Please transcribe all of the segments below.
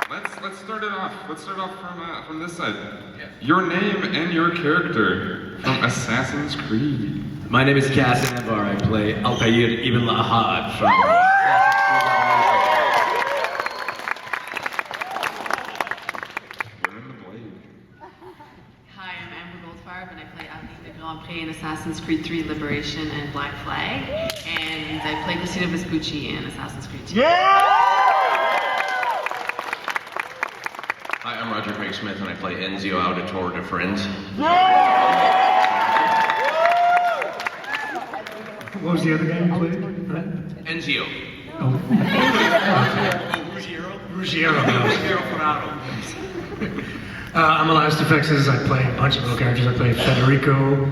Let's start it off. Let's start off from this side. Your name and your character from Assassin's Creed. My name is Casanvar. I play Altair Ibn Lahad from Hi, I'm Goldfarb, and I play Aveline de Grand Prix in Assassin's Creed 3 Liberation and Black Flag, and I play Christina Vespucci in Assassin's Creed 2. Hi, I'm Roger Craig Smith, and I play Ezio Auditore de Friends. What was the other game you played? Ezio. Oh. Ruggiero Ferraro. I'm Elias Toufexis. I play a bunch of little characters. I play Federico.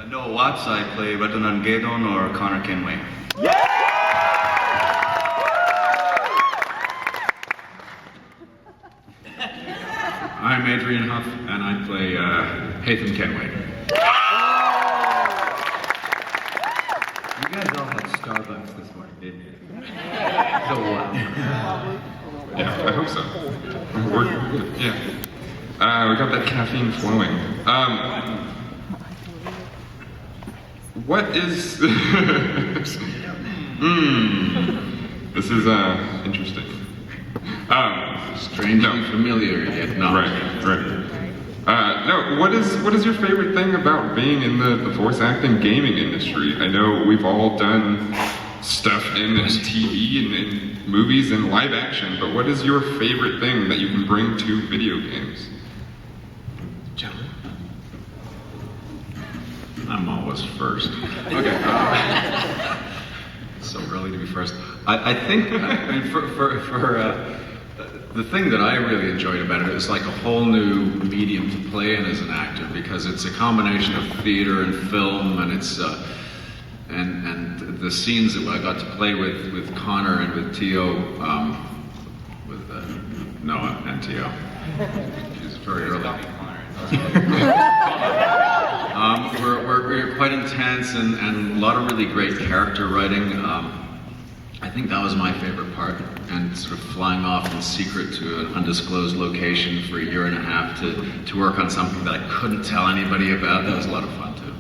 Noah Watts. I play Redonan Gedon or Connor Kenway. I'm Adrian Hough, and I play Haytham Kenway. You guys all had Starbucks this morning, didn't you? So what? Yeah, I hope so. We're good. Yeah. We got that caffeine flowing. What is... This is interesting. Strangely familiar, yet not. Right. No, what is your favorite thing about being in the voice acting gaming industry? I know we've all done stuff in TV and in movies and live action, but what is your favorite thing that you can bring to video games? Gentlemen? I'm always first. Okay. So early to be first. I think the thing that I really enjoyed about it is like a whole new medium to play in as an actor, because it's a combination of theater and film, and it's and the scenes that I got to play with Connor and with Tio, with Noah and Tio. She's very early. We're quite intense and a lot of really great character writing. I think that was my favorite part, and sort of flying off in secret to an undisclosed location for a year and a half to work on something that I couldn't tell anybody about. That was a lot of fun too.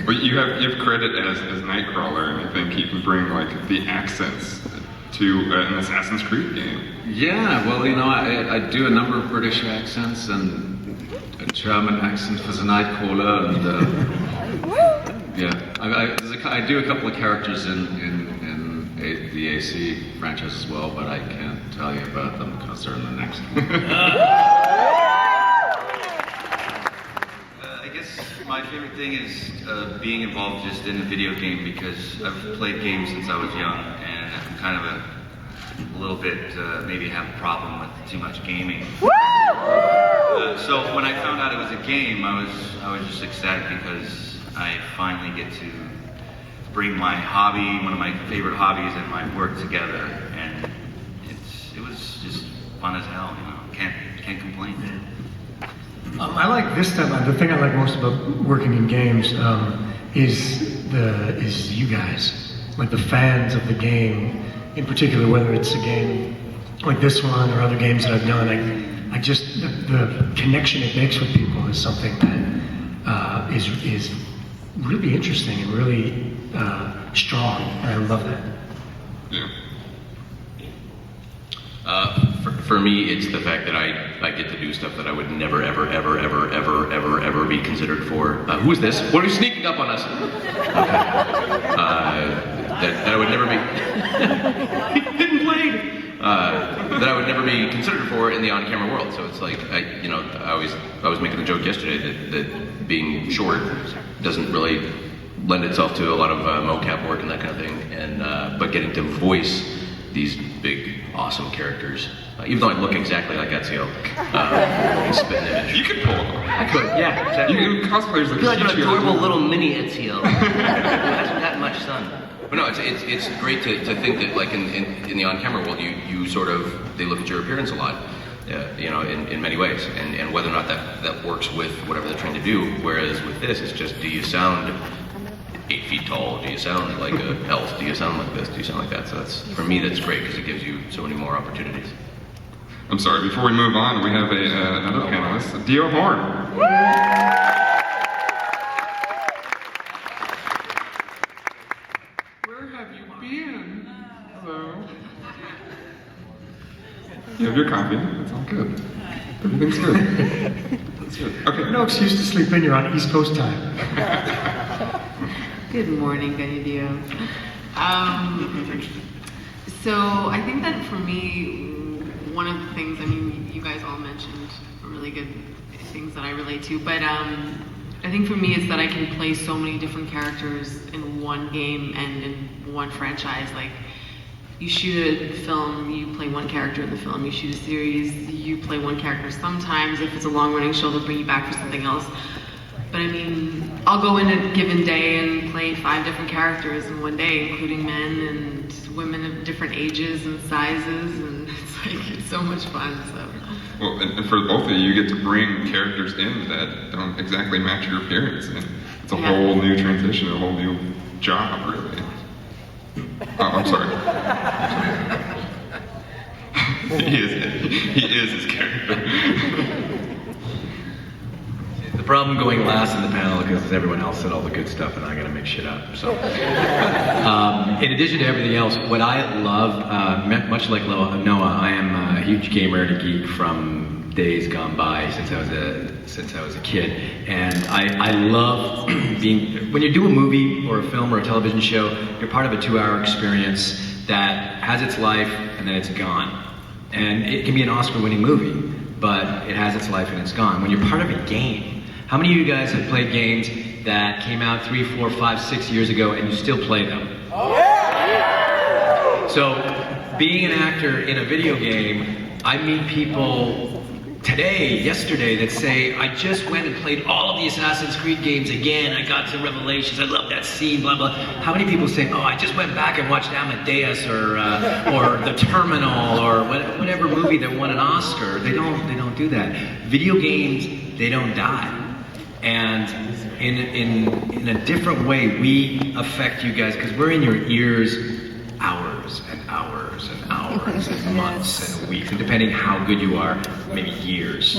Well, you have credit as Nightcrawler, and I think you can bring like the accents to an Assassin's Creed game. Yeah, well, you know, I do a number of British accents and a German accent for the Nightcrawler, and yeah, I do a couple of characters in the AC franchise as well, but I can't tell you about them because they're in the next one. I guess my favorite thing is being involved just in a video game, because I've played games since I was young, and I'm kind of a little bit maybe have a problem with too much gaming. So when I found out it was a game, I was just ecstatic, because I finally get to bring my hobby, one of my favorite hobbies, and my work together, and it was just fun as hell. You know, can't complain. I like this time. The thing I like most about working in games is you guys, like the fans of the game, in particular. Whether it's a game like this one or other games that I've done, I just the connection it makes with people is something that is really interesting and really strong, and I love that. Yeah. For me, it's the fact that I get to do stuff that I would never, ever be considered for. Who is this? What are you sneaking up on us? That I would never be hidden blade. That I would never be considered for in the on-camera world. So it's like I was making the joke yesterday that being short doesn't really lend itself to a lot of mocap work and that kind of thing, and but getting to voice these big, awesome characters, even though I look exactly like Ezio, spit an image. You could pull it off. I could, yeah, exactly. You cosplayers I feel like an adorable little mini Ezio. It hasn't that much sun. But no, it's great to think that like in the on-camera world, you sort of, they look at your appearance a lot, you know, in many ways, and whether or not that works with whatever they're trying to do. Whereas with this, it's just, do you sound 8 feet tall? Do you sound like an elf? Do you sound like this? Do you sound like that? So that's, for me, that's great because it gives you so many more opportunities. I'm sorry, before we move on, we have another panelist, Dio Horn. Where have you been? Hello. You have your coffee. It's all good. Everything's good. That's good. Okay. No excuse to sleep in. You're on East Coast time. Good morning, Kaniehtiio. So I think that for me, one of the things, I mean, you guys all mentioned really good things that I relate to, but I think for me it's that I can play so many different characters in one game and in one franchise. Like, you shoot a film, you play one character in the film. You shoot a series, you play one character. Sometimes, if it's a long-running show, they'll bring you back for something else. But I mean, I'll go in a given day and play 5 different characters in one day, including men and women of different ages and sizes, and it's so much fun. So. Well, and for both of you, you get to bring characters in that don't exactly match your appearance, and it's a whole new transition, a whole new job, really. Oh, I'm sorry. He is his character. The problem going last in the panel because everyone else said all the good stuff and I gotta make shit up. So, in addition to everything else, what I love, much like Noah, I am a huge gamer and a geek from days gone by since I was a kid, and I love being, when you do a movie or a film or a television show, you're part of a 2-hour experience that has its life and then it's gone. And it can be an Oscar-winning movie, but it has its life and it's gone. When you're part of a game, how many of you guys have played games that came out 3, 4, 5, 6 years ago and you still play them? Oh, yeah! So, being an actor in a video game, I meet people yesterday that say, I just went and played all of the Assassin's Creed games again, I got to Revelations, I love that scene, blah, blah. How many people say, oh, I just went back and watched Amadeus or The Terminal or whatever movie that won an Oscar? They don't do that. Video games, they don't die. And in a different way, we affect you guys, because we're in your ears hours and hours and hours and months and weeks, and depending how good you are, maybe years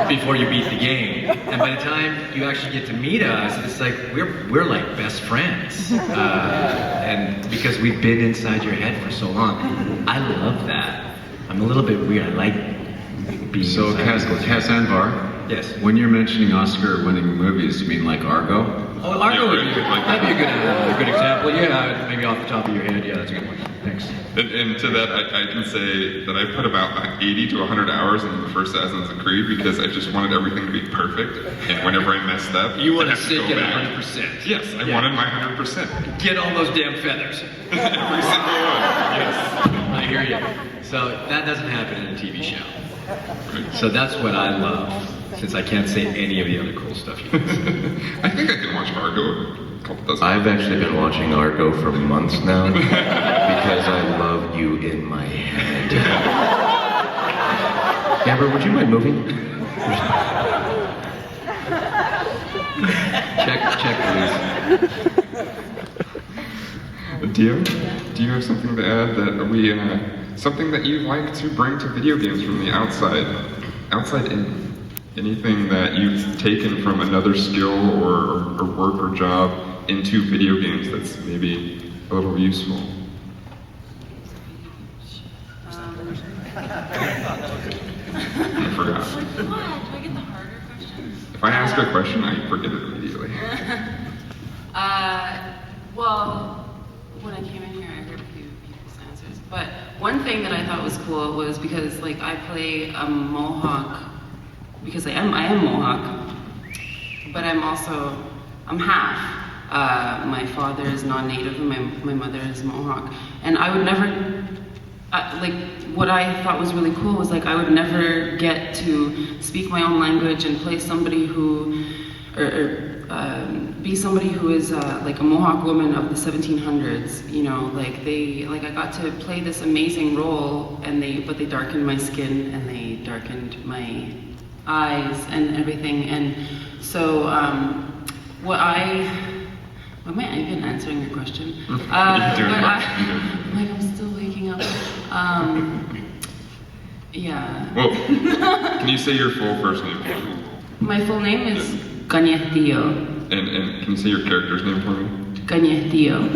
before you beat the game. And by the time you actually get to meet us, it's like we're like best friends, and because we've been inside your head for so long. I love that. I'm a little bit weird. I like being so Cass Anvar. Yes. When you're mentioning Oscar-winning movies, you mean like Argo? Oh, Argo would be good. Like That'd be a good example. Yeah, maybe off the top of your head. Yeah, that's a good one. Thanks. And to that, I can say that I put about 80 to 100 hours in the first Assassin's Creed because I just wanted everything to be perfect. And whenever I messed up, You want I to have go sink at back. 100%. Yes, I wanted my 100%. Get all those damn feathers. Every single one. Yes. I hear you. So that doesn't happen in a TV show. So that's what I love, since I can't say any of the other cool stuff you can say. I think I can watch Argo a couple dozen. I've actually been watching Argo for months now because I love you in my head. Amber, would you mind moving? Check, please. Dio, do you have something to add that we, something that you'd like to bring to video games from the outside in? Anything that you've taken from another skill or work or job into video games that's maybe a little useful? I forgot. What? Do I get the harder questions? If I ask a question, I forget it immediately. Well, when I came in here, I heard a few people's answers. But one thing that I thought was cool was because, like, I play a Mohawk, because I am Mohawk, but I'm half. My father is non-native and my mother is Mohawk. And I would never, like, what I thought was really cool was, like, I would never get to speak my own language and play somebody who, be somebody who is like a Mohawk woman of the 1700s, you know, like I got to play this amazing role, but they darkened my skin and they darkened my eyes and everything, and so Why am I even answering your question? You can do it. Like I'm still waking up. Yeah. Well, can you say your full first name for me? My full name is Kaniehtiio. And can you say your character's name for me? Kaniehtiio.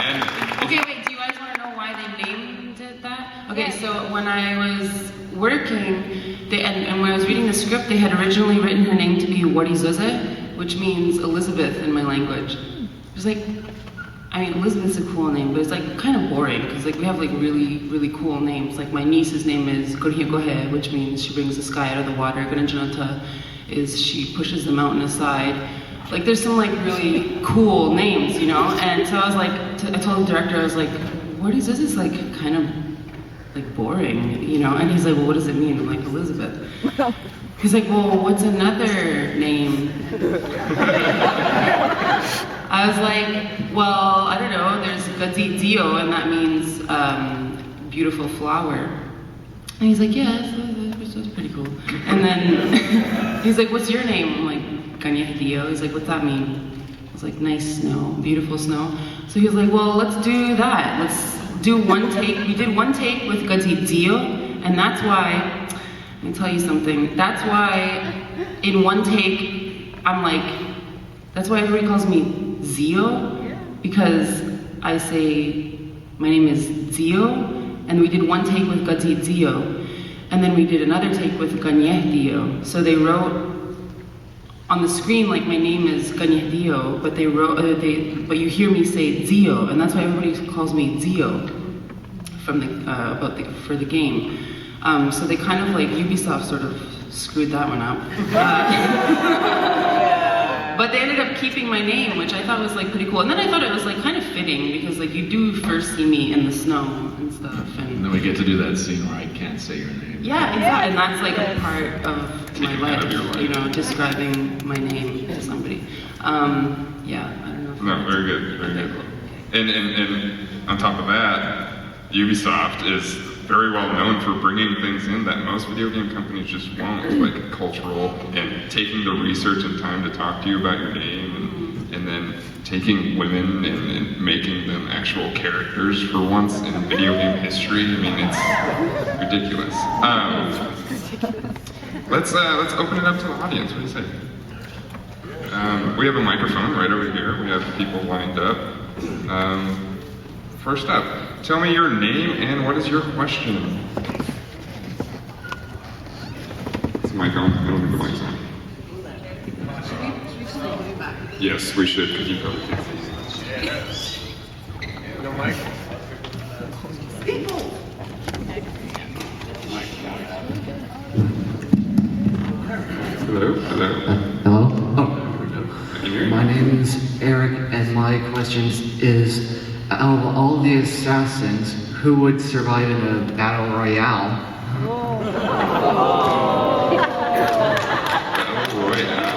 And Okay, wait, do you guys want to know why they named it that? Okay, so when I was working, and when I was reading the script, they had originally written her name to be Warizoze, which means Elizabeth in my language. It was like, I mean, Elizabeth's a cool name, but it's like kind of boring, because like we have like really, really cool names. Like my niece's name is Kaniehtiio, which means she brings the sky out of the water. Kaniehtiio is she pushes the mountain aside. Like there's some like really cool names, you know? And so I was like, I told the director, I was like, what is this? Is like kind of like boring, you know? And he's like, well, what does it mean? I'm like, Elizabeth. He's like, well, what's another name? I was like, well, I don't know, there's Kaniehtiio, and that means beautiful flower. And he's like, yeah, that's pretty cool. And then he's like, what's your name? I'm like, Kaniehtiio. He's like, what's that mean? I was like, nice snow, beautiful snow. So he was like, well, let's do that. Let's do one take. We did one take with Kaniehtiio, and that's why, let me tell you something, that's why in one take, I'm like, that's why everybody calls me Zio, because I say, my name is Zio, and we did one take with Kaniehtiio, and then we did another take with Kaniehtiio. So they wrote on the screen like my name is Kaniehtiio, but they wrote, but you hear me say Zio, and that's why everybody calls me Zio from the for the game. So they kind of like Ubisoft sort of screwed that one up. But they ended up keeping my name, which I thought was like pretty cool. And then I thought it was like kind of fitting because like you do first see me in the snow and stuff. And then we get to do that scene where I can't say your name. Yeah, exactly. And that's like a part of my life, you know, describing my name to somebody. Yeah, I don't know. No, very good, very good. And on top of that, Ubisoft is very well known for bringing things in that most video game companies just won't, like cultural, and taking the research and time to talk to you about your game, and then taking women and making them actual characters for once in video game history. I mean, it's ridiculous. Let's open it up to the audience. What do you say? We have a microphone right over here. We have people lined up. First up, tell me your name and what is your question? Is the mic on? I don't think the mic's on. Yes, we should, because you probably can't see. No mic. Hello? Hello? Hello? I can hear you. My name is Eric, and my question is, out of all the assassins, who would survive in a battle royale? Battle Royale.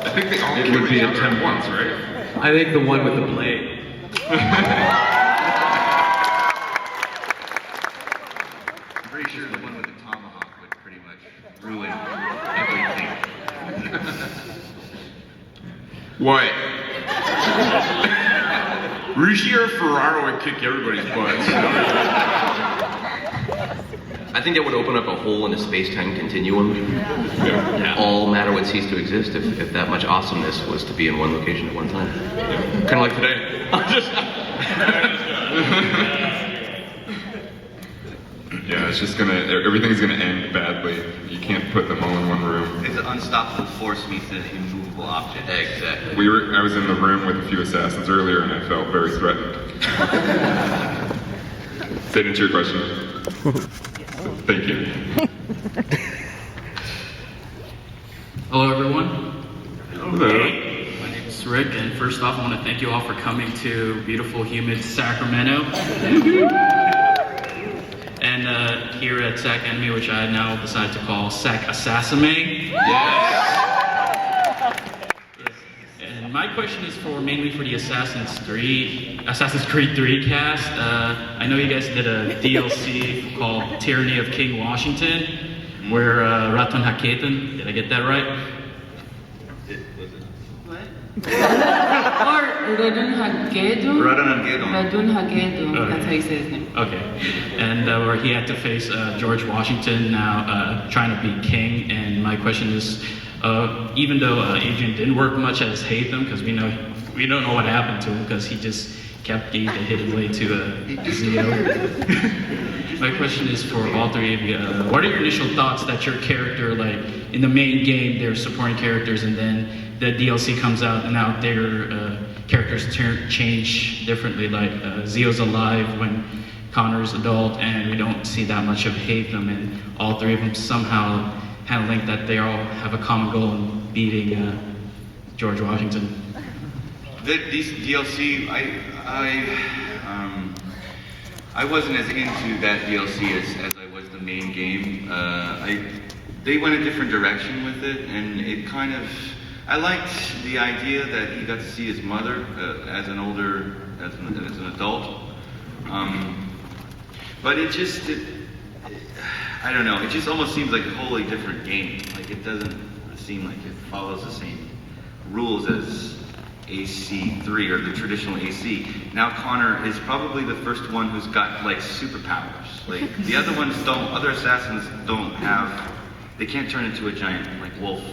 I think they all kill each other at once, right? I think the one with the blade. I'm pretty sure the one with the tomahawk would pretty much ruin everything. What? Rishi or Ferraro would kick everybody's butts. I think that would open up a hole in the space-time continuum. Yeah. All matter would cease to exist if that much awesomeness was to be in one location at one time. Kind of like today. Yeah, it's just everything's gonna end badly. You can't put them all in one room. It's an unstoppable force meets an immovable object. Exactly. I was in the room with a few assassins earlier and I felt very threatened. Does that answer your question? Thank you. Hello, everyone. Hello. My name is Rick, and first off, I want to thank you all for coming to beautiful, humid Sacramento. And here at SacAnime, which I now decide to call SacAnime. Yes. And my question is mainly for the Assassin's Creed 3 cast. I know you guys did a DLC called Tyranny of King Washington, where Raton Haytham, did I get that right? What? Or Radun Hagedu. That's how you say his name. Okay. And where he had to face George Washington now trying to be king. And my question is, even though Adrian didn't work much as Haytham, because we don't know what happened to him because he just kept getting hidden way to Ezio. My question is for all three of you. What are your initial thoughts that your character, like in the main game, they're supporting characters, and then the DLC comes out, and now their characters change differently? Like Ezio's alive when Connor's adult, and we don't see that much of Haytham, and all three of them somehow have a link that they all have a common goal in beating George Washington. These DLC, I wasn't as into that DLC as I was the main game. They went a different direction with it, and it kind of, I liked the idea that he got to see his mother as an adult. But I don't know, it just almost seems like a wholly different game. Like it doesn't seem like it follows the same rules as AC3 or the traditional AC. Now Connor is probably the first one who's got like superpowers. Like the other ones don't, other assassins don't have, they can't turn into a giant like wolf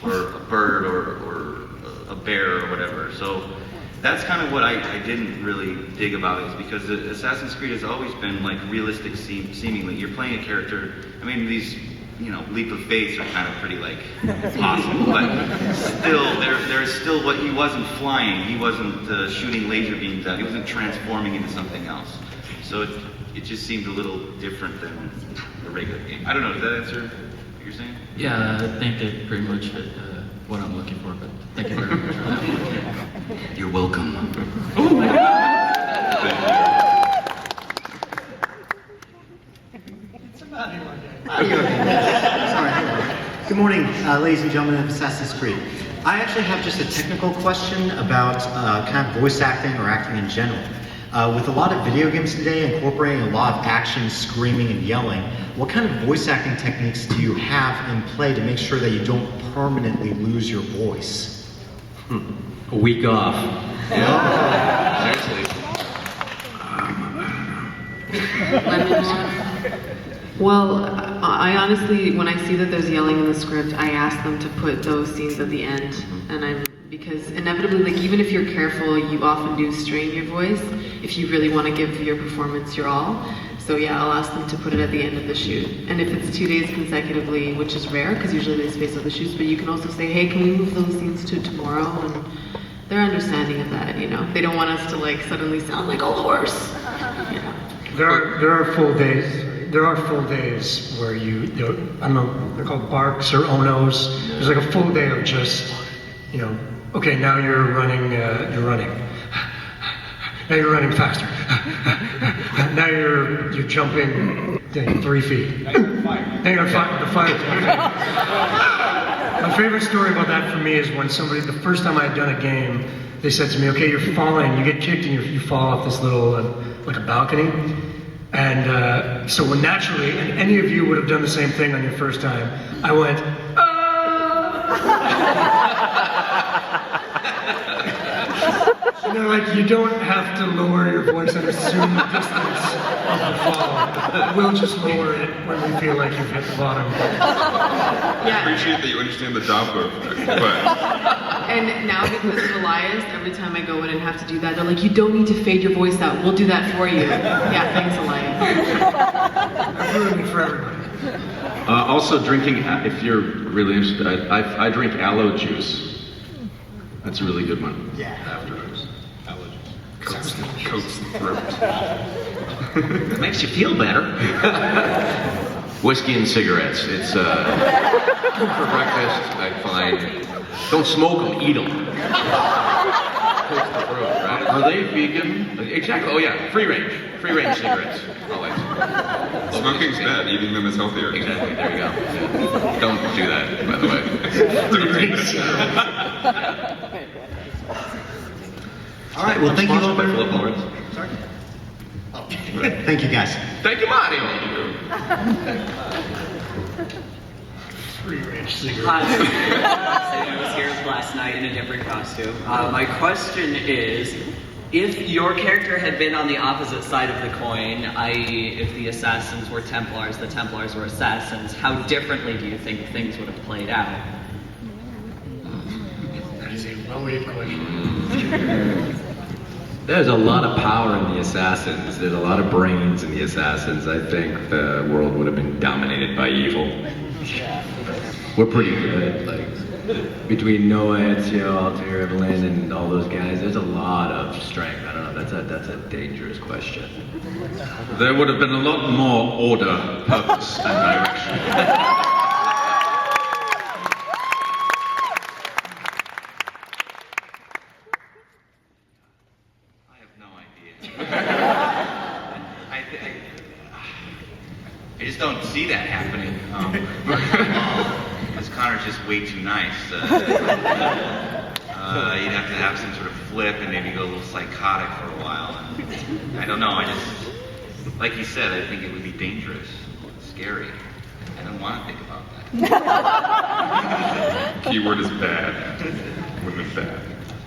or a bird or a bear or whatever. So that's kind of what I didn't really dig about it, is because Assassin's Creed has always been like realistic seemingly. You're playing a character, I mean these, leap of faith are kind of pretty like possible, but still there's still what, he wasn't flying, he wasn't shooting laser beams out, he wasn't transforming into something else. So it just seemed a little different than the regular game. I don't know, does that answer what you're saying? Yeah, I think it pretty much hit what I'm looking for, but thank you very much. You're welcome. Oh my god! Sorry. Good morning, ladies and gentlemen of Assassin's Creed. I actually have just a technical question about kind of voice acting or acting in general. With a lot of video games today incorporating a lot of action, screaming, and yelling, what kind of voice acting techniques do you have in play to make sure that you don't permanently lose your voice? A week off. Seriously. Well, I honestly, when I see that there's yelling in the script, I ask them to put those scenes at the end, because inevitably, like even if you're careful, you often do strain your voice if you really want to give your performance your all. So yeah, I'll ask them to put it at the end of the shoot. And if it's 2 days consecutively, which is rare, because usually they space out the shoots, but you can also say, hey, can we move those scenes to tomorrow? And they're understanding of that, They don't want us to like suddenly sound like a horse. There are full days. There are full days where I don't know, they're called barks or onos. There's like a full day of just, okay, now you're running. Now you're running faster. Now you're jumping 3 feet. Now you're fire. The fire. My favorite story about that for me is when the first time I had done a game, they said to me, okay, you're falling, you get kicked and you fall off this little, like a balcony. And so when naturally, and any of you would have done the same thing on your first time, I went, And they're like, you don't have to lower your voice and assume the distance of the fall. We'll just lower it when we feel like you've hit the bottom. I appreciate that you understand the Tumblr, but... And now because of Elias, every time I go in and have to do that, they're like, you don't need to fade your voice out. We'll do that for you. Yeah, thanks, Elias. I've ruined it for everybody. Also drinking, if you're really interested, I drink aloe juice. That's a really good one. Yeah. Afterwards. Aloe juice. Coats the throat. It makes you feel better. Whiskey and cigarettes. It's for breakfast. I find don't smoke them, eat them. Coats the throat, right? Are they vegan? Exactly. Oh yeah, free range cigarettes. I like Smoking's bad, eating them is healthier. Exactly. There you go. Yeah. Don't do that, by the way. All right, well, thank you all. Sorry. Thank you, guys. Thank you, Mario. Free-range cigarette. Hi, I was here last night in a different costume. My question is, if your character had been on the opposite side of the coin, i.e. if the assassins were Templars, the Templars were assassins, how differently do you think things would have played out? That is a loaded question. There's a lot of power in the assassins. There's a lot of brains in the assassins. I think the world would have been dominated by evil. We're pretty good. Like between Noah, Ezio, Altair, Aveline, and all those guys, there's a lot of strength. I don't know. That's a dangerous question. There would have been a lot more order, purpose, and direction. I just don't see that happening. Because Connor's just way too nice. You'd have to have some sort of flip and maybe go a little psychotic for a while. And I don't know, like you said, I think it would be dangerous, scary. I don't want to think about that. Keyword is bad. Would have been bad.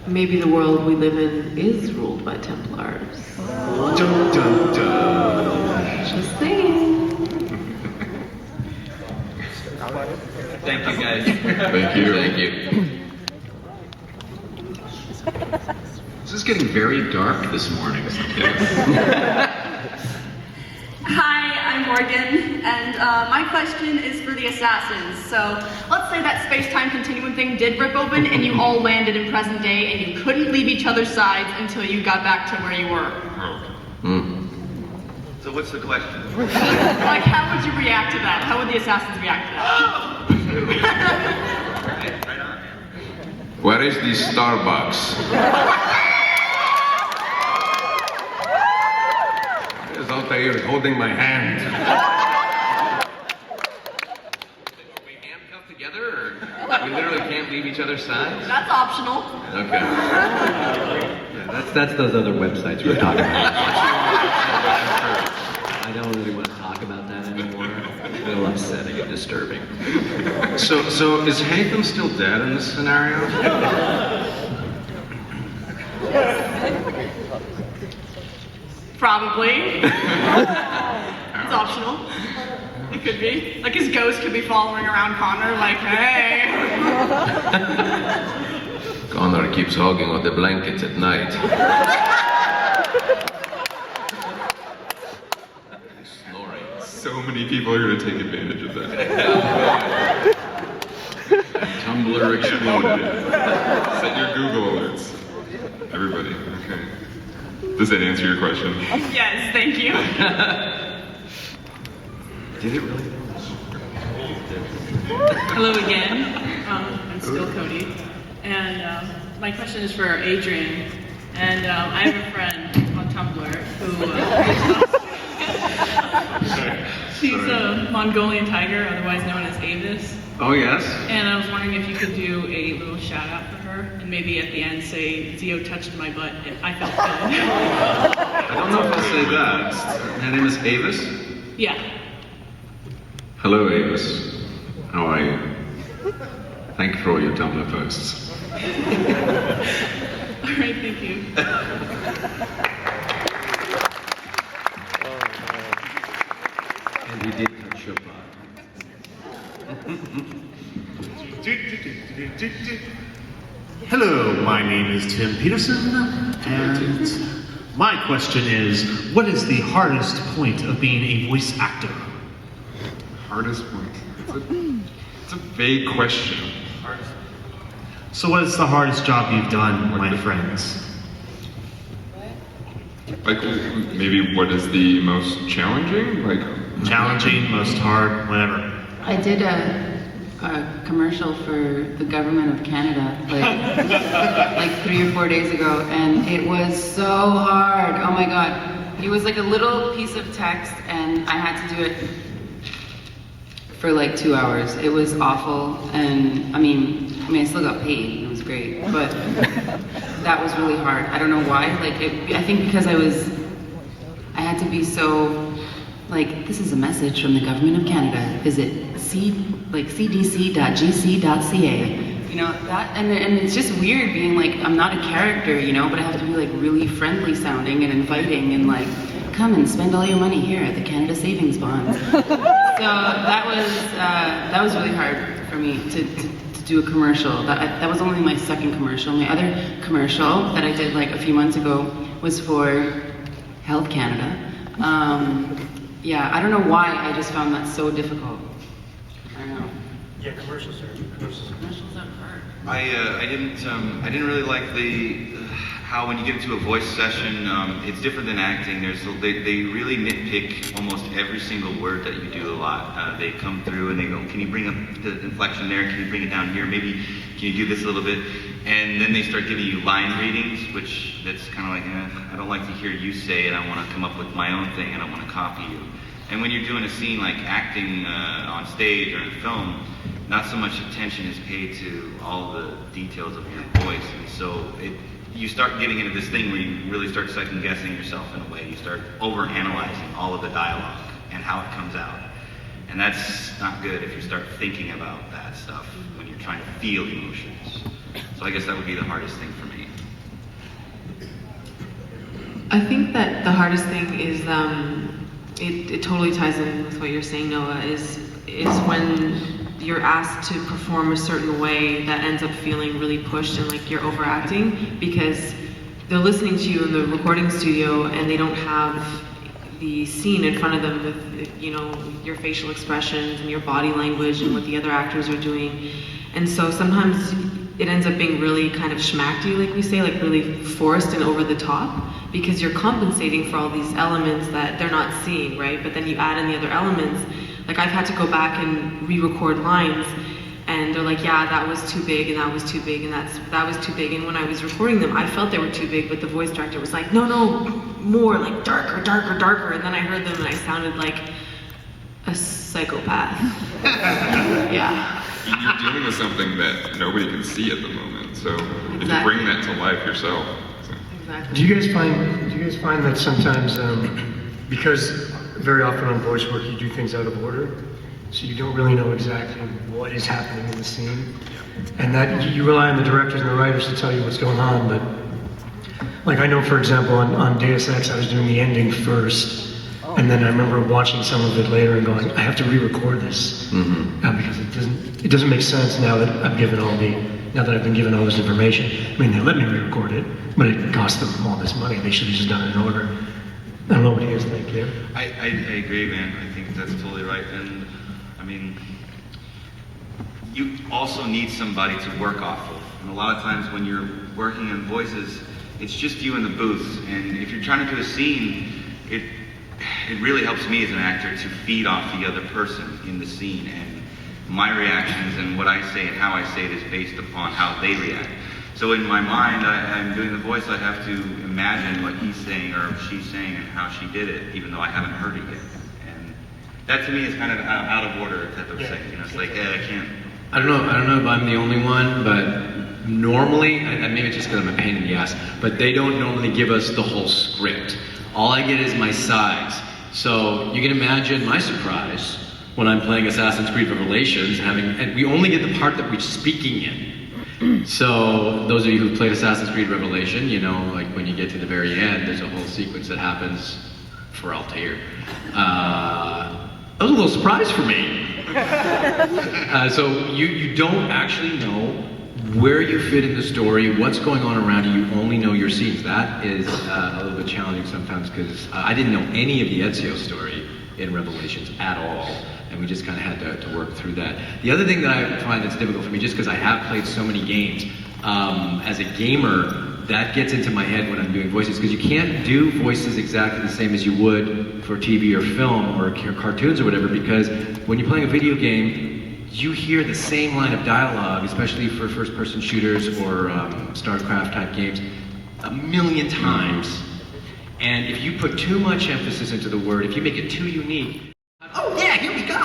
Maybe the world we live in is ruled by Templars. Dun, dun, dun. Just saying. Thank you, guys. Thank you. Thank you. This is getting very dark this morning. Hi, I'm Morgan, and my question is for the assassins. So, let's say that space-time continuum thing did rip open and you all landed in present day and you couldn't leave each other's sides until you got back to where you were. So what's the question? Like, how would you react to that? How would the assassins react to that? Right on. Where is the Starbucks? There's Altair holding my hand. Are we handcuffed together, or we literally can't leave each other's sides? That's optional. Okay. Yeah, that's those other websites we were talking about. I don't really want to talk about that anymore. It's a little upsetting and disturbing. So is Haytham still dead in this scenario? Probably. It's optional. It could be. Like, his ghost could be following around Connor, like, hey. Connor keeps hogging on the blankets at night. So many people are going to take advantage of that. Tumblr exploded. Set your Google alerts. Everybody, okay. Does that answer your question? Yes, thank you. Did it really? Hello again. I'm still Cody. And my question is for Adrian. And I have a friend on Tumblr who... she's a Mongolian tiger, otherwise known as Avis. Oh, yes? And I was wondering if you could do a little shout out for her, and maybe at the end say, Ezio touched my butt, and I felt good. I don't know if I'll say that. Her name is Avis? Yeah. Hello, Avis. How are you? Thank you for all your Tumblr posts. Alright, thank you. And you did touch your butt. Hello, my name is Tim Peterson, and my question is, what is the hardest point of being a voice actor? Hardest point? It's a vague question. So what is the hardest job you've done, my friends? Like, maybe what is the most challenging? Like, challenging, most hard, whatever. I did a commercial for the government of Canada like 3 or 4 days ago, and it was so hard. Oh my god. It was like a little piece of text, and I had to do it for like 2 hours. It was awful, and I mean I still got paid. It was great, but that was really hard. I don't know why. Like, I think because I had to be so like, this is a message from the government of Canada. Visit cdc.gc.ca. You know, that, and it's just weird being like, I'm not a character, you know, but I have to be like really friendly sounding and inviting and like, come and spend all your money here at the Canada Savings Bonds. So that was really hard for me to do a commercial. That was only my second commercial. My other commercial that I did like a few months ago was for Health Canada. Yeah, I don't know why, I just found that so difficult. I don't know. Yeah, commercials are hard. I didn't really like how when you get into a voice session, it's different than acting. They really nitpick almost every single word that you do a lot. They come through and they go, can you bring up the inflection there? Can you bring it down here? Maybe can you do this a little bit? And then they start giving you line readings, which that's kind of like, I don't like to hear you say it. I want to come up with my own thing and I want to copy you. And when you're doing a scene like acting on stage or in film, not so much attention is paid to all the details of your voice, and so you start getting into this thing where you really start second guessing yourself in a way. You start over analyzing all of the dialogue and how it comes out, and that's not good if you start thinking about that stuff when you're trying to feel emotions. So I guess that would be the hardest thing for me. I think that the hardest thing is it totally ties in with what you're saying, Noah, is when you're asked to perform a certain way that ends up feeling really pushed and like you're overacting, because they're listening to you in the recording studio and they don't have the scene in front of them with, you know, your facial expressions and your body language and what the other actors are doing. And so sometimes it ends up being really kind of schmacky, like we say, like really forced and over the top, because you're compensating for all these elements that they're not seeing, right? But then you add in the other elements. Like I've had to go back and re-record lines, and they're like, yeah, that was too big, and that was too big, and that was too big. And when I was recording them, I felt they were too big, but the voice director was like, no, more, like darker, darker, darker. And then I heard them and I sounded like a psychopath. Yeah. You're dealing with something that nobody can see at the moment, so you have to bring that to life yourself. So. Exactly. Do you guys find that sometimes, because very often on voice work you do things out of order, so you don't really know exactly what is happening in the scene, and that you rely on the directors and the writers to tell you what's going on. But like I know, for example, on Deus Ex I was doing the ending first, and then I remember watching some of it later and going, I have to re-record this because it doesn't make sense now that I've been given all this information. I mean, they let me re-record it, but it cost them all this money. They should have just done it in order. I don't know what you guys think here. I agree, man. I think that's totally right. And I mean, you also need somebody to work off of. And a lot of times when you're working on voices, it's just you in the booth. And if you're trying to do a scene, it really helps me as an actor to feed off the other person in the scene. And my reactions and what I say and how I say it is based upon how they react. So in my mind, I'm doing the voice, I have to imagine what he's saying or she's saying and how she did it, even though I haven't heard it yet. And that to me is kind of out of order type of thing. You know, it's like, I can't. I don't know if I'm the only one, but normally, and maybe it's just because I'm a pain in the ass, but they don't normally give us the whole script. All I get is my sides. So you can imagine my surprise when I'm playing Assassin's Creed Revelations, and we only get the part that we're speaking in. So those of you who've played Assassin's Creed Revelation, you know, like when you get to the very end, there's a whole sequence that happens for Altair. That was a little surprise for me. So you don't actually know where you fit in the story, what's going on around you. You only know your scenes. That is a little bit challenging sometimes because I didn't know any of the Ezio story in Revelations at all. And we just kind of had to work through that. The other thing that I find that's difficult for me, just because I have played so many games, as a gamer, that gets into my head when I'm doing voices, because you can't do voices exactly the same as you would for TV or film or cartoons or whatever, because when you're playing a video game, you hear the same line of dialogue, especially for first-person shooters or StarCraft type games, a million times. And if you put too much emphasis into the word, if you make it too unique, oh yeah, here we go!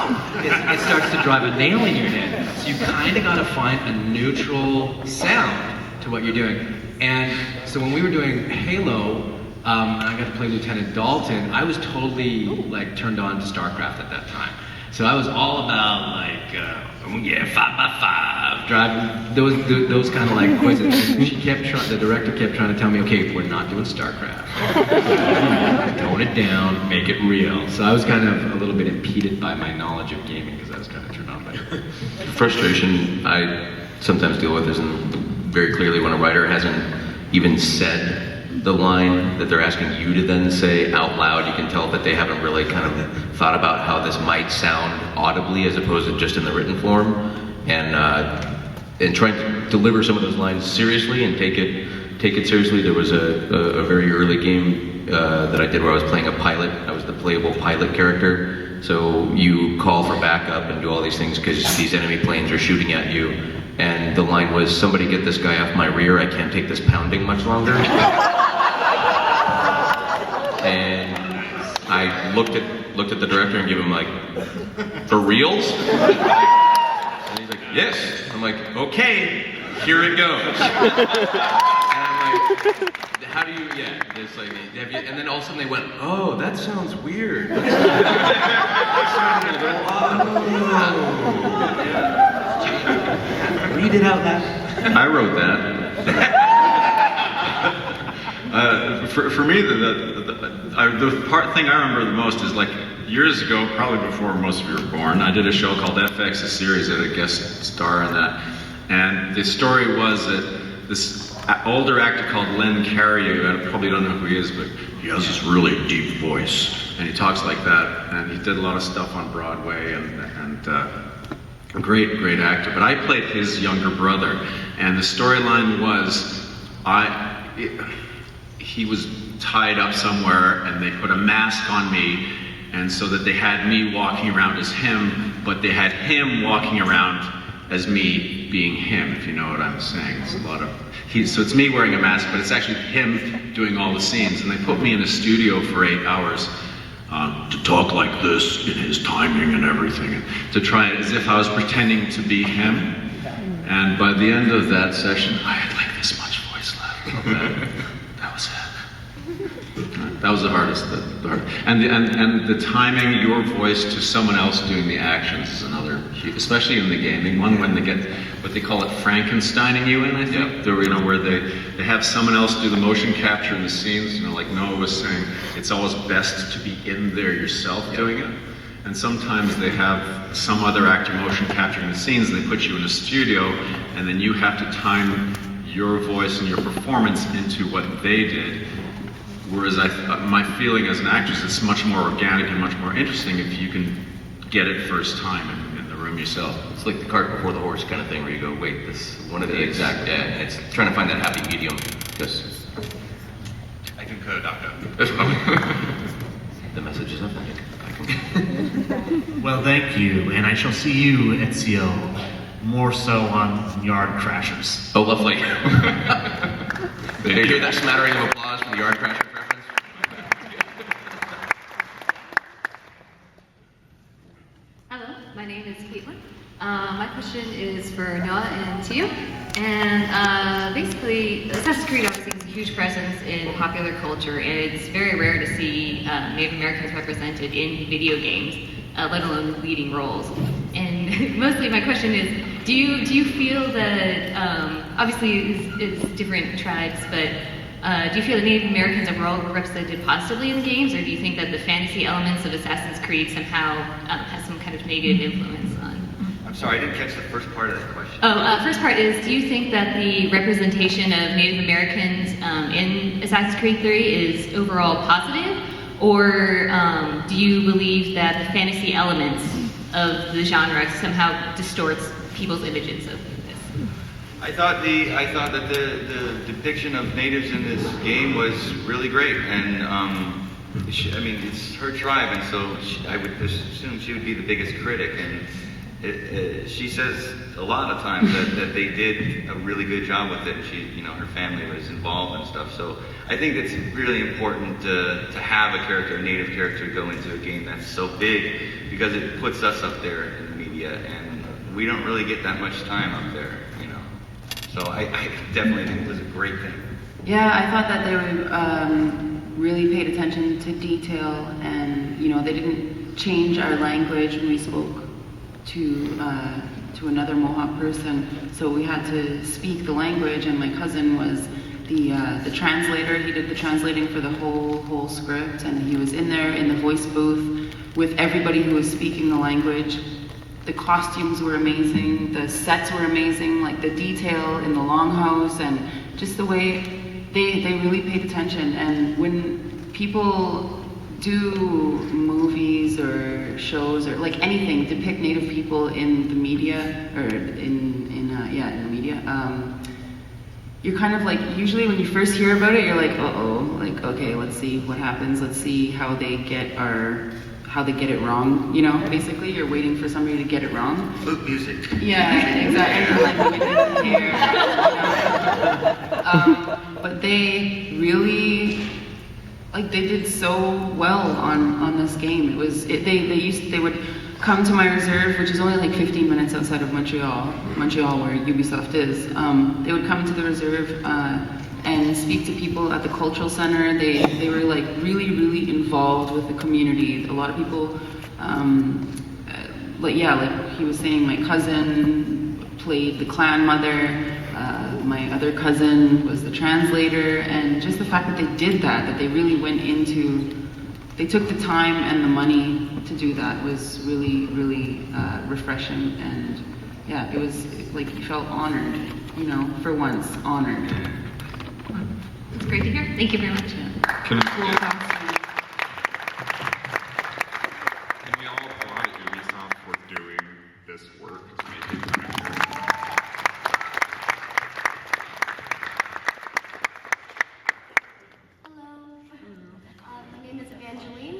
It starts to drive a nail in your head. So you kind of got to find a neutral sound to what you're doing. And so when we were doing Halo, and I got to play Lieutenant Dalton, I was totally like turned on to StarCraft at that time. So I was all about like, 5x5, driving those kind of like quizzes. The director kept trying to tell me, okay, we're not doing StarCraft. Tone it down, make it real. So I was kind of a little bit impeded by my knowledge of gaming because I was kind of turned on by it. Frustration I sometimes deal with is very clearly when a writer hasn't even said the line that they're asking you to then say out loud. You can tell that they haven't really kind of thought about how this might sound audibly as opposed to just in the written form, and trying to deliver some of those lines seriously and take it seriously. There was a very early game that I did where I was playing a pilot. I was the playable pilot character. So you call for backup and do all these things because these enemy planes are shooting at you. And the line was, "Somebody get this guy off my rear. I can't take this pounding much longer." And I looked at the director and gave him like, "For reals?" And he's like, "Yes." I'm like, "Okay, here it goes." And I'm like, "How do you?" Yeah, it's like, have you, and then all of a sudden they went, "Oh, that sounds weird. That sounded a little odd." Read it out loud. I wrote that. For me, the thing I remember the most is like years ago, probably before most of you were born, I did a show called FX, a series. I had a guest star in that. And the story was that this older actor called Len Cariou, I probably don't know who he is, but he has this really deep voice. And he talks like that. And he did a lot of stuff on Broadway and a great actor. But I played his younger brother. And the storyline was, he was tied up somewhere and they put a mask on me, and so that they had me walking around as him, but they had him walking around as me being him, if you know what I'm saying. It's a lot of, so it's me wearing a mask, but it's actually him doing all the scenes. And they put me in a studio for 8 hours to talk like this in his timing and everything, and to try it as if I was pretending to be him. And by the end of that session, I had like this much voice left. That was it. That was the hardest. And the timing, your voice to someone else doing the actions is another, especially in the gaming one, when they get what they call it Frankensteining you in, I think. Yeah. Where they have someone else do the motion capture in the scenes, like Noah was saying, it's always best to be in there yourself doing it. And sometimes they have some other actor motion capturing the scenes, and they put you in a studio, and then you have to time your voice and your performance into what they did. Whereas my feeling as an actress, it's much more organic and much more interesting if you can get it first time in the room yourself. It's like the cart before the horse kind of thing, where you go, wait, this one of the exact, and it's trying to find that happy medium. Because I concur, Doctor. The message is authentic. Well, thank you, and I shall see you, Ezio, more so on Yard Crashers. Oh, lovely. Did you hear that smattering of applause for the Yard Crashers reference? Hello, my name is Caitlin. My question is for Noah and Tio. And basically, Assassin's Creed obviously has a huge presence in popular culture, and it's very rare to see Native Americans represented in video games, let alone leading roles. And mostly my question is, do you feel that, obviously it's different tribes, but do you feel that Native Americans overall were represented positively in the games, or do you think that the fantasy elements of Assassin's Creed somehow has some kind of negative influence on? I'm sorry, I didn't catch the first part of that question. First part is, do you think that the representation of Native Americans in Assassin's Creed 3 is overall positive, or do you believe that the fantasy elements of the genre somehow distorts people's images of this? I thought that the depiction of natives in this game was really great, and it's her tribe, and so I would assume she would be the biggest critic, and she says a lot of times that they did a really good job with it. Her family was involved and stuff. So I think it's really important to have a native character, go into a game that's so big, because it puts us up there in the media, and we don't really get that much time up there, So I definitely think it was a great thing. Yeah, I thought that they really paid attention to detail, and they didn't change our language when we spoke to another Mohawk person, so we had to speak the language, and my cousin was the translator. He did the translating for the whole script, and he was in there in the voice booth with everybody who was speaking the language. The costumes were amazing, the sets were amazing, like the detail in the longhouse, and just the way they really paid attention. And when people do movies or shows or like anything depict Native people in the media or in the media, you're kind of like, usually when you first hear about it, you're like, like, okay, let's see what happens, let's see how they get it wrong, basically you're waiting for somebody to get it wrong. Flute music. Yeah, exactly. But they really, they did so well on this game. It was, they would come to my reserve, which is only like 15 minutes outside of Montreal where Ubisoft is. They would come to the reserve and speak to people at the cultural center. They were like really involved with the community. A lot of people, like he was saying, my cousin played the clan mother, my other cousin was the translator, and just the fact that they did that they really went into, they took the time and the money to do that was really refreshing, and yeah, it was like you felt honored, for once, honored. It's great to hear. Thank you very much. Can we all applaud Ubisoft for doing this work to make it better? My name is Evangeline.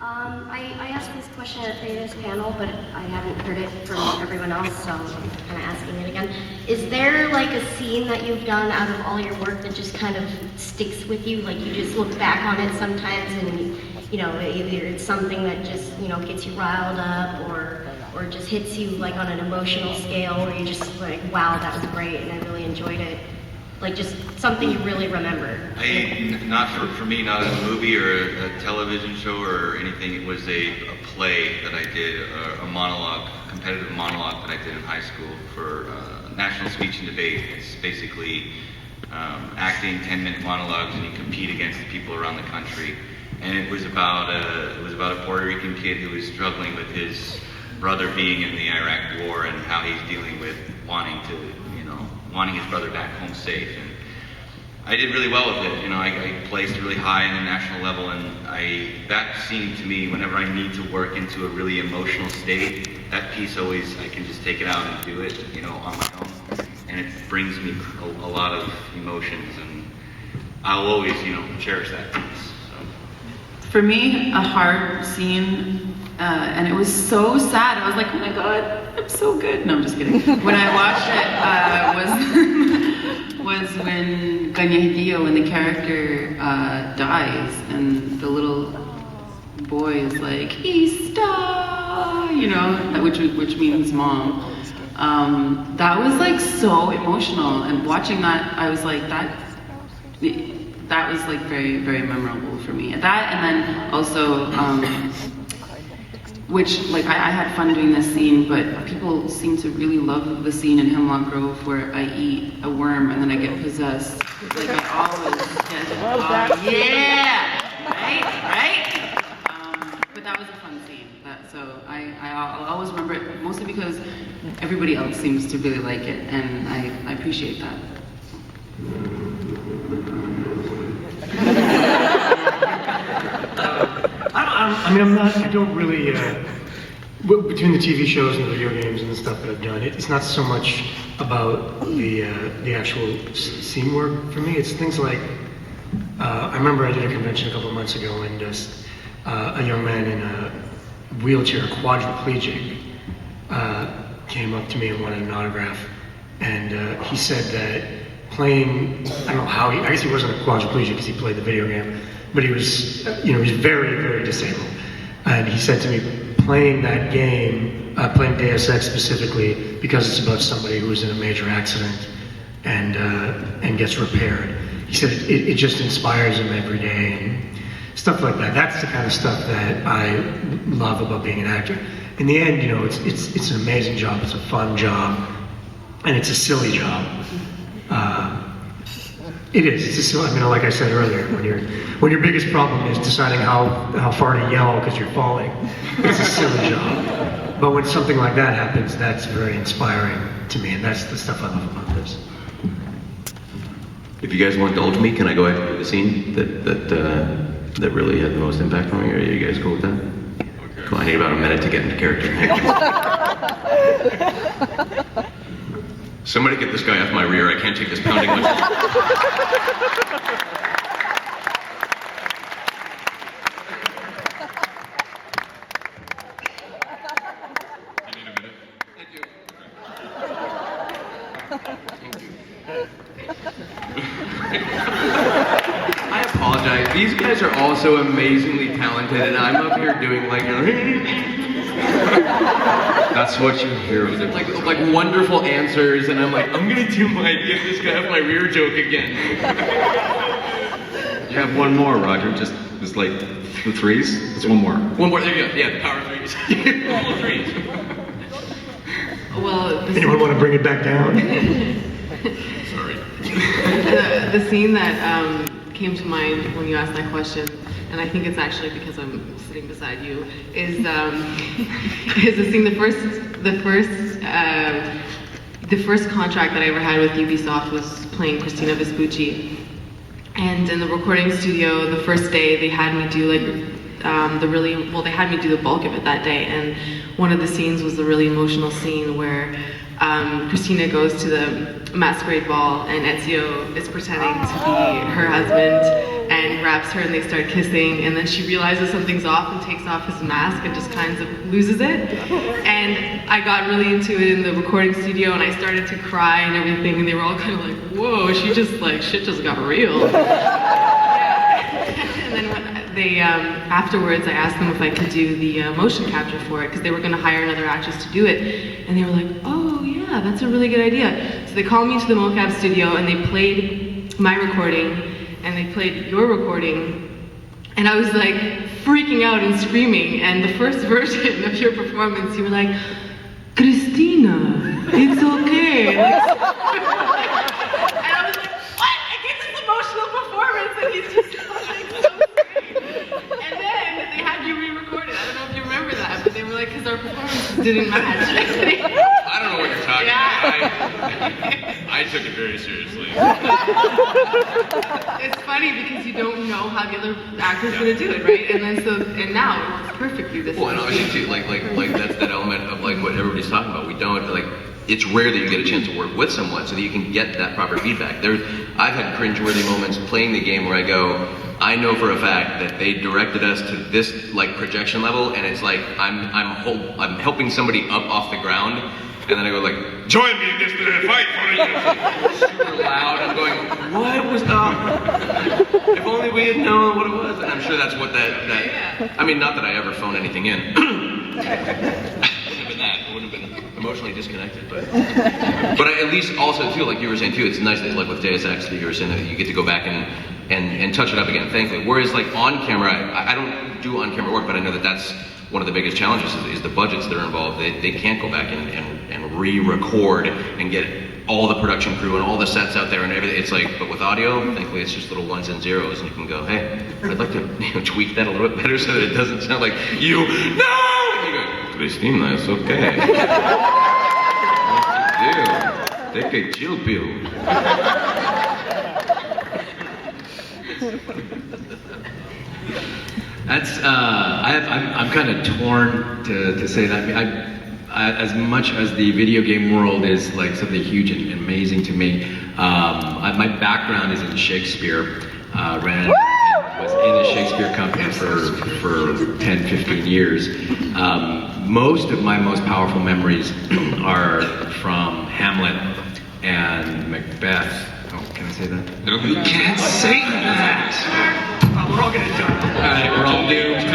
I asked this question at this panel, but I haven't heard it from everyone else, so I'm kind of asking it again. Is there like a scene that you've done out of all your work that just kind of sticks with you? Like you just look back on it sometimes and, either it's something that just, gets you riled up or just hits you like on an emotional scale where you just like, wow, that was great and I really enjoyed it. Like just something you really remember. Not for me, not a movie or a television show or anything. It was a play that I did, a monologue, competitive monologue that I did in high school for national speech and debate. It's basically acting 10-minute monologues, and you compete against the people around the country. And it was about a Puerto Rican kid who was struggling with his brother being in the Iraq War and how he's dealing with wanting his brother back home safe. And I did really well with it. I placed really high in the national level, and that seemed to me, whenever I need to work into a really emotional state, that piece always, I can just take it out and do it, on my own. And it brings me a lot of emotions, and I'll always, cherish that piece. So. For me, a hard scene, and it was so sad. I was like, oh my God, I'm so good. No, I'm just kidding. When I watched it, was when Kaniehtiio and the character dies, and the little boy is like, Ista, which means mom. That was like so emotional, and watching that, I was like, that was like very, very memorable for me. That, and then also, which, like, I had fun doing this scene, but people seem to really love the scene in Hemlock Grove where I eat a worm and then I get possessed. Like, I always get, yeah, right? But that was a fun scene. So I'll always remember it, mostly because everybody else seems to really like it, and I appreciate that. I don't really, between the TV shows and the video games and the stuff that I've done, it's not so much about the actual scene work for me. It's things like, I remember I did a convention a couple of months ago, and a young man in a wheelchair, quadriplegic, came up to me and wanted an autograph, and he said that playing, I don't know how, I guess he wasn't a quadriplegic because he played the video game, but he was, he was very, very disabled. And he said to me, playing that game, playing Deus Ex specifically, because it's about somebody who was in a major accident and gets repaired. he said it just inspires him every day and stuff like that. That's the kind of stuff that I love about being an actor. In the end, it's an amazing job. It's a fun job, and it's a silly job. It is. It's a silly. Like I said earlier, when your biggest problem is deciding how far to yell because you're falling, it's a silly job. But when something like that happens, that's very inspiring to me, and that's the stuff I love about this. If you guys will indulge me, can I go after the scene that really had the most impact on me? Are you guys cool with that? Okay. Cool. I need about a minute to get into character. Somebody get this guy off my rear. I can't take this pounding much. I apologize. These guys are all so amazingly talented, and I'm up here doing like that's what you hear. It's like wonderful answers, and I'm like, I'm gonna do my get this guy off my rear joke again. You have one more, Roger. Just like the threes. Just one more. One more. There you go. Yeah, the power of threes. All threes. Well, anyone want to bring it back down? Sorry. The scene that came to mind when you asked that question, and I think it's actually because I'm sitting beside you, is the scene. The first contract that I ever had with Ubisoft was playing Christina Vespucci, and in the recording studio, the first day they had me do they had me do the bulk of it that day, and one of the scenes was the really emotional scene where Christina goes to the masquerade ball and Ezio is pretending to be her husband and grabs her and they start kissing, and then she realizes something's off and takes off his mask and just kind of loses it. And I got really into it in the recording studio and I started to cry and everything, and they were all kind of like, whoa, shit just got real. And then when they, afterwards I asked them if I could do the motion capture for it because they were going to hire another actress to do it, and they were like, oh yeah, that's a really good idea. So they called me to the mocap studio and they played my recording and they played your recording, and I was like freaking out and screaming, and the first version of your performance you were like, Christina, it's okay. And I was like, what? I get this emotional performance and he's just like so great. And then they had you re-record it. I don't know if you remember that, but they were like, because our performances didn't match. I don't know what you're talking about. I took it very seriously. It's funny because you don't know how the other actor's gonna do it, right? And then and now it works perfectly. Well, and obviously too, like that's that element of like what everybody's talking about. We don't like. It's rare that you get a chance to work with someone so that you can get that proper feedback. I've had cringeworthy moments playing the game where I go, I know for a fact that they directed us to this like projection level, and it's like I'm helping somebody up off the ground, and then I go like, join me in this fight for you. Super loud. I'm going, what was that? If only we had known what it was. And I'm sure that's what that. I mean, not that I ever phone anything in. I wouldn't have been emotionally disconnected, but at least also too, like you were saying too, it's nice that like with Deus Ex, you were saying that you get to go back and touch it up again, thankfully. Whereas like on camera, I don't do on camera work, but I know that that's one of the biggest challenges is the budgets that are involved. They can't go back and re-record and get all the production crew and all the sets out there and everything. It's like, but with audio, thankfully it's just little ones and zeros, and you can go, hey, I'd like to tweak that a little bit better so that it doesn't sound like no! And you go, Christina, it's okay. What's the deal? Take a chill pill. That's I'm kind of torn to say that. I, as much as the video game world is like something huge and amazing to me, my background is in Shakespeare. Ran and was in a Shakespeare company for 10, 15 years. Most of my most powerful memories are from Hamlet and Macbeth. Oh, can I say that? No, you can't say that! We're all gonna die. Alright, we're all doomed.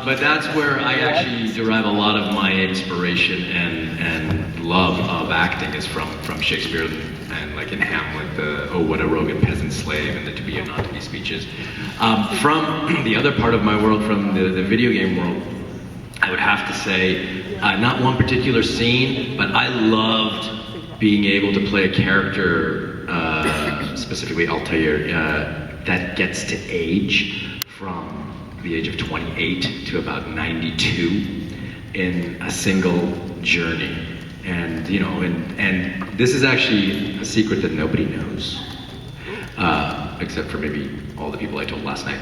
But that's where I actually derive a lot of my inspiration and love of acting is from Shakespeare and like in Hamlet, the "Oh, what a rogue peasant slave" and the "to be or not to be" speeches. From the other part of my world, from the video game world, I would have to say, not one particular scene, but I loved being able to play a character, specifically Altair, that gets to age from the age of 28 to about 92 in a single journey. And, you know, and this is actually a secret that nobody knows, except for maybe all the people I told last night.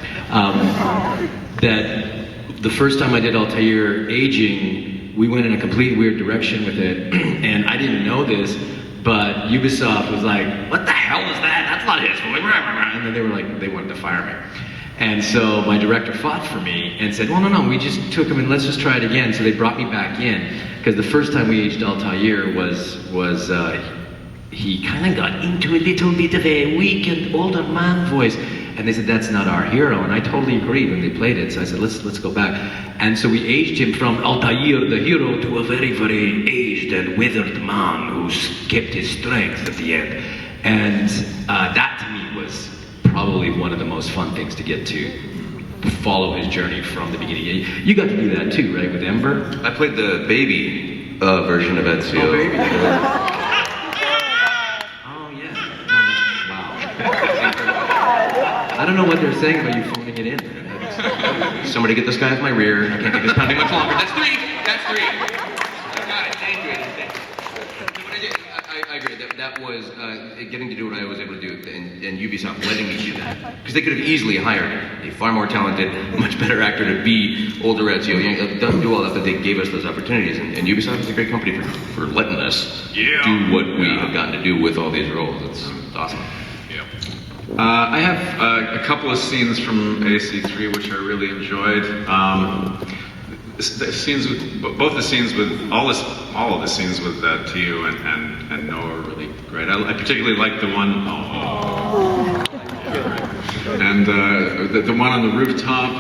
That the first time I did Altair aging, we went in a complete weird direction with it, and I didn't know this, but Ubisoft was like, "What the hell is that? That's not his voice." And then they were like, they wanted to fire me. And so my director fought for me and said, "Well, no, we just took him and let's just try it again." So they brought me back in, because the first time we aged Altair was he kind of got into a little bit of a weak and older man voice. And they said, "That's not our hero." And I totally agreed when they played it. So I said, let's go back. And so we aged him from Altair, the hero, to a very, very aged and withered man who's kept his strength at the end. And that to me was probably one of the most fun things to get to follow his journey from the beginning. You got to do that too, right, with Ember? I played the baby version of Ezio. Oh, baby. I don't know what they're saying about you phoning it in. Somebody get this guy off my rear. I can't take this pounding much longer. That's three. I got it. Thank you. But I agree. That was getting to do what I was able to do, and Ubisoft letting me do that. Because they could have easily hired a far more talented, much better actor to be older Ezio. Doesn't do all that, but they gave us those opportunities. And Ubisoft is a great company for letting us do what we have gotten to do with all these roles. It's awesome. I have a couple of scenes from AC3 which I really enjoyed. The scenes with both the scenes with all of the scenes with Tio and Noah are really great. I particularly like the one. And the one on the rooftop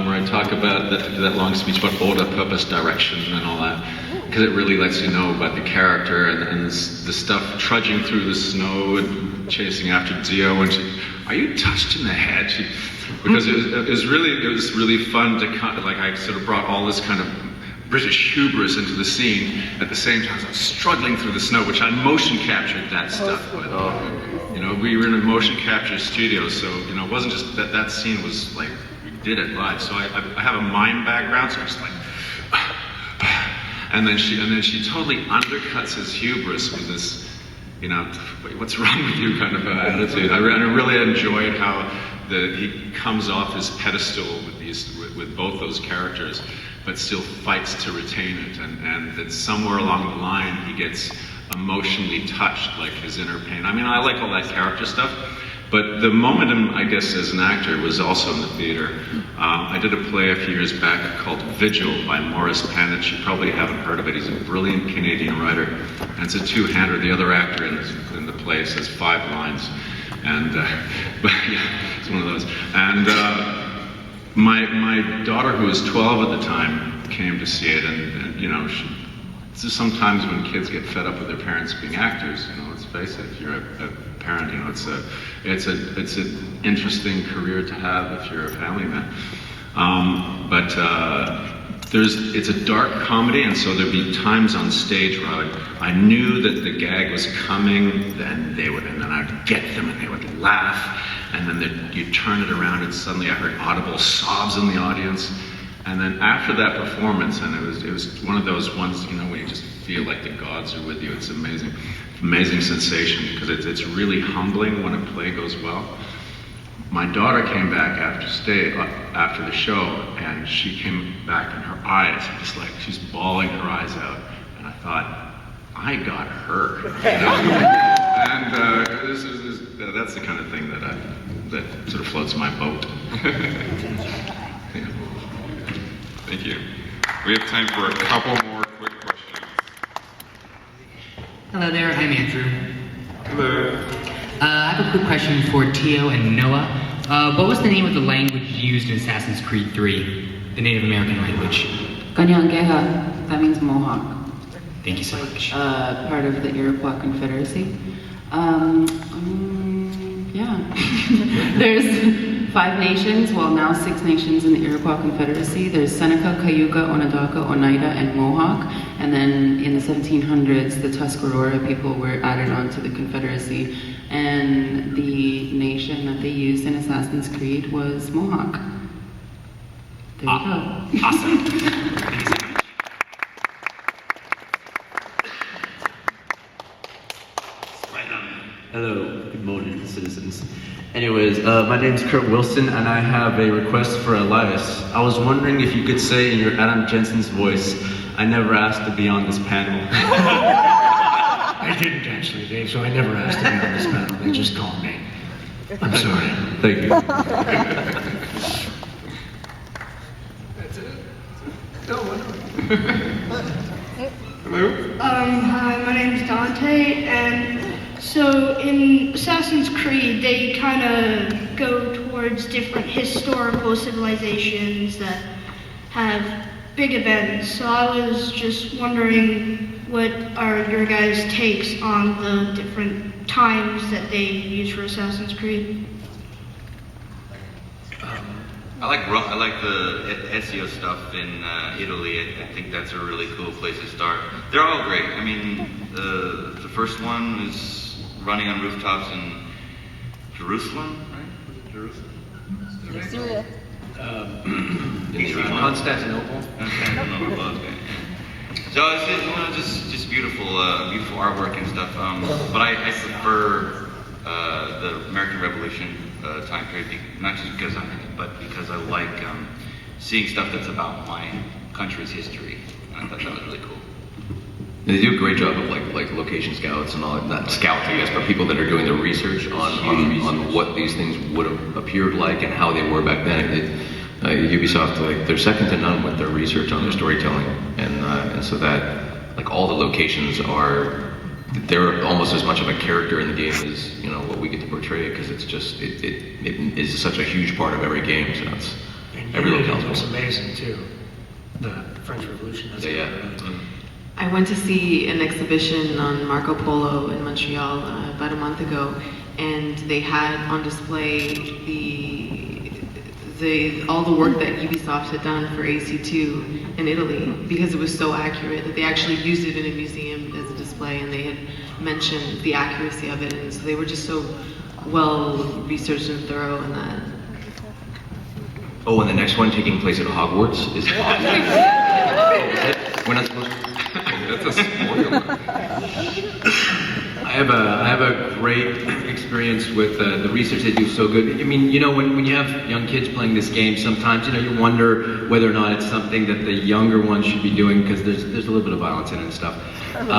where I talk about that long speech about order, purpose, direction, and all that, because it really lets you know about the character and the stuff trudging through the snow and chasing after Ezio. And she, "Are you touched in the head?" Because it was really fun to like I sort of brought all this kind of British hubris into the scene at the same time as I was struggling through the snow, which I motion captured that stuff. But you know, we were in a motion capture studio, so you know, it wasn't just that scene was like we did it live. So I have a mime background, so I'm just like. And then she totally undercuts his hubris with this, you know, "Wait, what's wrong with you?" kind of attitude. I really enjoyed how he comes off his pedestal with both those characters, but still fights to retain it, and that somewhere along the line he gets emotionally touched, like his inner pain. I mean, I like all that character stuff, but the momentum, I guess, as an actor was also in the theater. I did a play a few years back called Vigil by Maurice Pannett. You probably haven't heard of it. He's a brilliant Canadian writer, and it's a two-hander. The other actor in the play says 5 lines, and but yeah, it's one of those. And my daughter, who was 12 at the time, came to see it, and you know, sometimes when kids get fed up with their parents being actors, you know, let's face it, if you're a parent, you know, it's an interesting career to have if you're a family man. But it's a dark comedy, and so there'd be times on stage where I knew that the gag was coming, and then I'd get them, and they would laugh, and then you'd turn it around, and suddenly I heard audible sobs in the audience. And then after that performance, and it was one of those ones, you know, when you just feel like the gods are with you. It's amazing sensation, because it's really humbling when a play goes well. My daughter came back after the show, and she came back, and her eyes are just like, she's bawling her eyes out, and I thought, I got her, you know? And that's the kind of thing that sort of floats my boat. Yeah. Thank you. We have time for a couple more quick questions. Hello there, I'm Andrew. Hello. I have a quick question for Tio and Noah. What was the name of the language used in Assassin's Creed 3? The Native American language. Kaniehtiio, that means Mohawk. Thank you so much. Part of the Iroquois Confederacy. Yeah. There's 5 nations, well now 6 nations in the Iroquois Confederacy. There's Seneca, Cayuga, Onondaga, Oneida, and Mohawk. And then in the 1700s, the Tuscarora people were added onto the Confederacy. And the nation that they used in Assassin's Creed was Mohawk. There you go. Awesome. Hello, good morning, citizens. Anyways, my name's Kurt Wilson, and I have a request for Elias. I was wondering if you could say in your Adam Jensen's voice, "I never asked to be on this panel." I didn't actually, Dave, so I never asked to be on this panel. They just called me. I'm sorry. Thank you. Hello? Hi, my name's Dante, and so in Assassin's Creed, they kind of go towards different historical civilizations that have big events. So I was just wondering, what are your guys' takes on the different times that they use for Assassin's Creed? I like the Ezio stuff in Italy. I think that's a really cool place to start. They're all great. I mean, the first one was running on rooftops in Jerusalem, right? Was it Jerusalem? Constantinople. Okay. So it's just beautiful, beautiful artwork and stuff. But I prefer the American Revolution time period, not just because I'm in it, but because I like seeing stuff that's about my country's history. I thought that was really cool. They do a great job of like location scouts and all that. Not scouts, I guess, but people that are doing the research on what these things would have appeared like and how they were back then. Ubisoft, like, they're second to none with their research on their storytelling, and so that, like, all the locations they're almost as much of a character in the game as, you know, what we get to portray, because it's just it is such a huge part of every game. So it's every locale was amazing too. The French Revolution. Yeah. I went to see an exhibition on Marco Polo in Montreal about a month ago, and they had on display all the work that Ubisoft had done for AC2 in Italy, because it was so accurate that they actually used it in a museum as a display, and they had mentioned the accuracy of it, and so they were just so well researched and thorough in that. Oh, and the next one taking place at Hogwarts is awesome. We're not supposed to. That's a spoiler. I have a great experience with the research they do so good. I mean, you know, when you have young kids playing this game, sometimes, you know, you wonder whether or not it's something that the younger ones should be doing, because there's a little bit of violence in it and stuff. But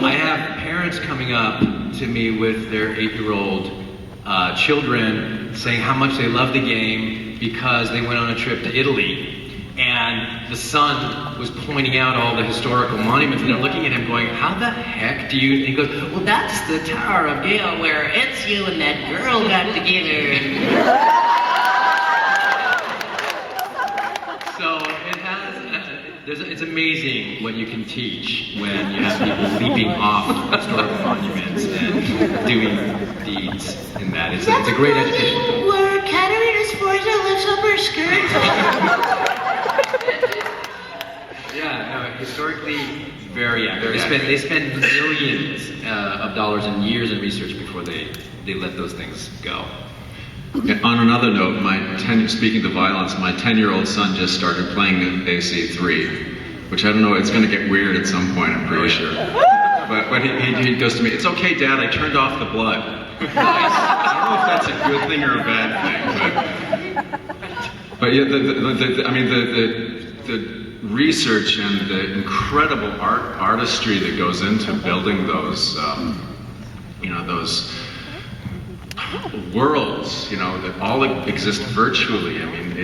I have parents coming up to me with their 8-year-old children saying how much they love the game because they went on a trip to Italy. And the son was pointing out all the historical monuments, and they're looking at him going, "How the heck do you?" And he goes, "Well, that's the Tower of Gale where Ezio and that girl got together." So it has. It's amazing what you can teach when you have people leaping off historical monuments and doing deeds in that. It's a great education. Where Katarina Sforza lifts up her skirt. Yeah, no, historically very accurate. They spend millions of dollars and years in research before they let those things go. Yeah, on another note, speaking of violence, my 10-year-old son just started playing AC3, which I don't know, it's going to get weird at some point, I'm pretty sure. But he goes to me, "It's okay, Dad, I turned off the blood." I don't know if that's a good thing or a bad thing, but yeah, the research and the incredible artistry that goes into building those, those worlds, that all exist virtually. I mean,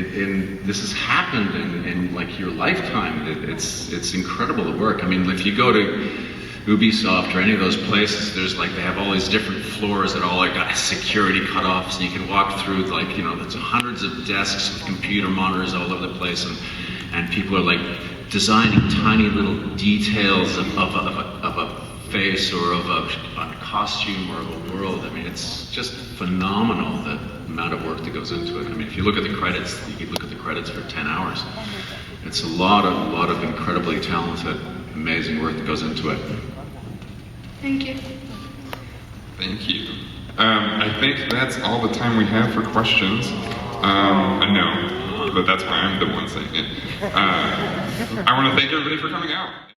this has happened in like your lifetime. It's incredible work. I mean, if you go to Ubisoft or any of those places, there's like, they have all these different floors that all like got security cutoffs, and you can walk through like, you know, there's hundreds of desks with computer monitors all over the place, and people are like designing tiny little details of a face or of a costume or of a world. I mean, it's just phenomenal, the amount of work that goes into it. I mean, if you look at the credits, you could look at the credits for 10 hours. It's a lot of incredibly talented, amazing work that goes into it. Thank you. Thank you. I think that's all the time we have for questions. No, but that's why I'm the one saying it. I want to thank everybody for coming out.